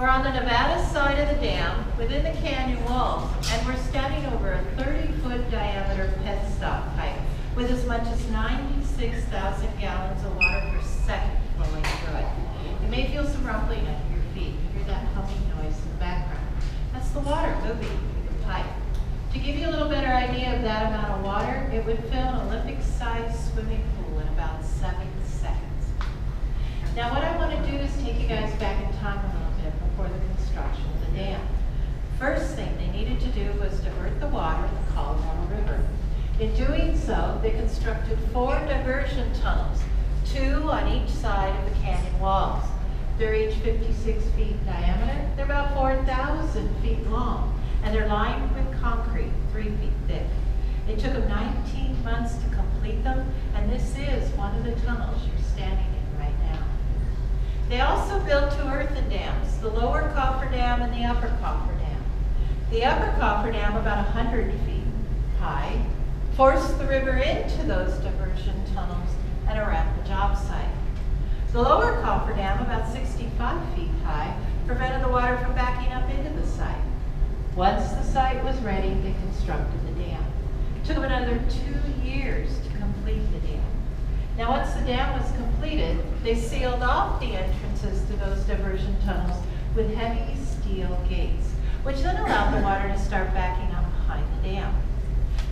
We're on the Nevada side of the dam, within the canyon walls, and we're standing over a 30-foot diameter penstock pipe with as much as 96,000 gallons of water per second flowing through it. You may feel some rumbling under your feet. You hear that humming noise in the background. That's the water moving through the pipe. To give you a little better idea of that amount of water, it would fill an Olympic-sized swimming pool in about 7 seconds. Now what I want to do is take you guys back in time a little bit before the construction of the dam. First thing they needed to do was divert the water in the Colorado River. In doing so, they constructed 4 diversion tunnels, 2 on each side of the canyon walls. They're each 56 feet in diameter. They're about 4,000 feet long, and they're lined with concrete, 3 feet thick. It took them 19 months to complete them, and this is one of the tunnels you're standing in right now. They also built 2 earthen dams, the lower cofferdam and the upper cofferdam. The upper cofferdam, about 100 feet high, forced the river into those diversion tunnels and around the job site. The lower cofferdam, about 65 feet high, prevented the water from backing up into the site. Once the site was ready, they constructed the dam. It took them another 2 years to complete the dam. Now once the dam was completed, they sealed off the entrances to those diversion tunnels with heavy steel gates, which then allowed the water to start backing up behind the dam.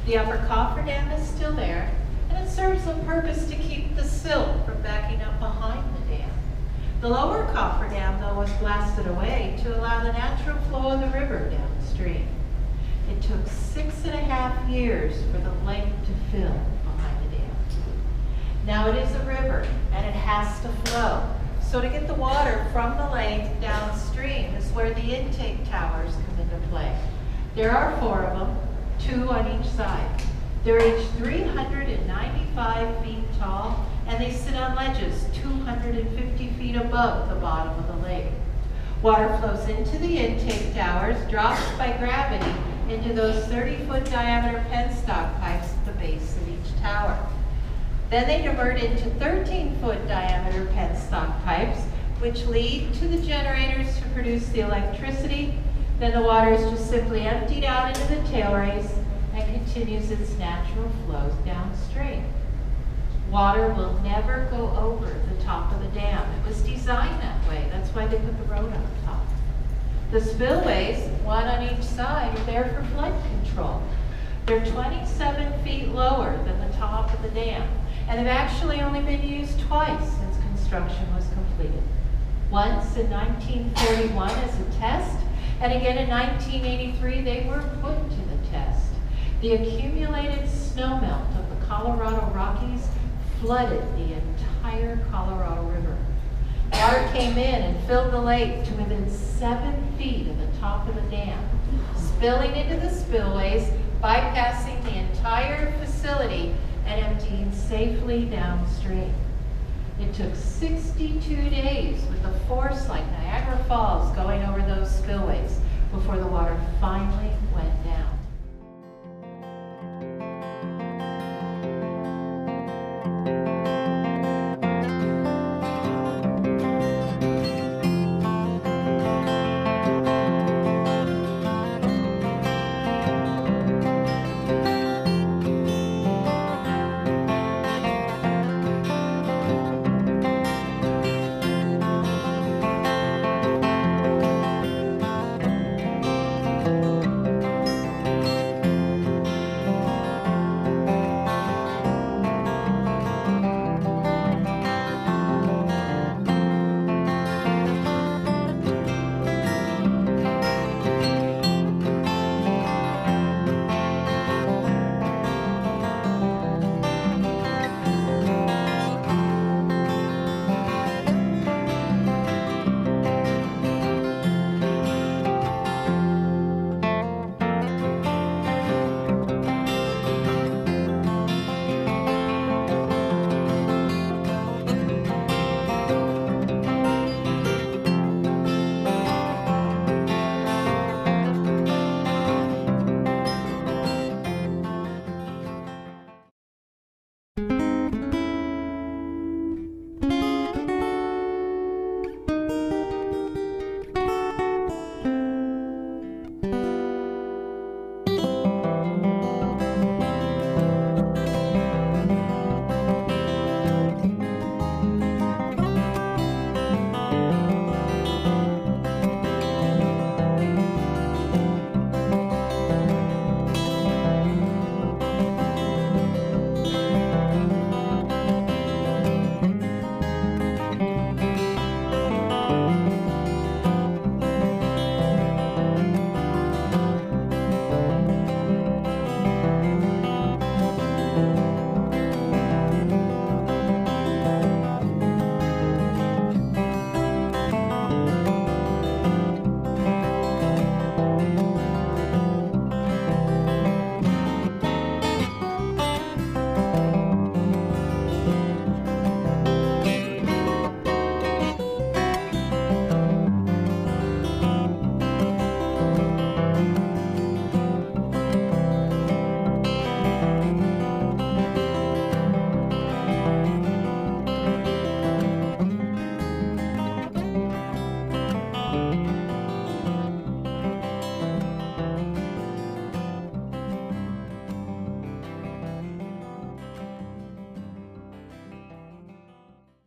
The upper cofferdam is still there, and it serves the purpose to keep the silt from backing up behind the dam. The lower cofferdam, though, was blasted away to allow the natural flow of the river downstream. It took 6.5 years for the lake to fill behind the dam. Now it is a river, and it has to flow. So to get the water from the lake downstream is where the intake towers come into play. There are 4 of them, 2 on each side. They're each 395 feet tall, and they sit on ledges 250 feet above the bottom of the lake. Water flows into the intake towers, drops by gravity into those 30-foot diameter penstock pipes at the base of each tower. Then they divert into 13-foot diameter penstock pipes, which lead to the generators to produce the electricity. Then the water is just simply emptied out into the tailrace and continues its natural flows downstream. Water will never go over the top of the dam. It was designed that way. That's why they put the road on top. The spillways, 1 on each side, are there for flood control. They're 27 feet lower than the top of the dam, and have actually only been used twice since construction was completed. Once in 1941 as a test, and again in 1983 they were put to the test. The accumulated snowmelt of the Colorado Rockies flooded the entire Colorado River. Water came in and filled the lake to within 7 feet of the top of the dam, spilling into the spillways, bypassing the entire facility and emptying safely downstream. It took 62 days with a force like Niagara Falls going over those spillways before the water finally went down.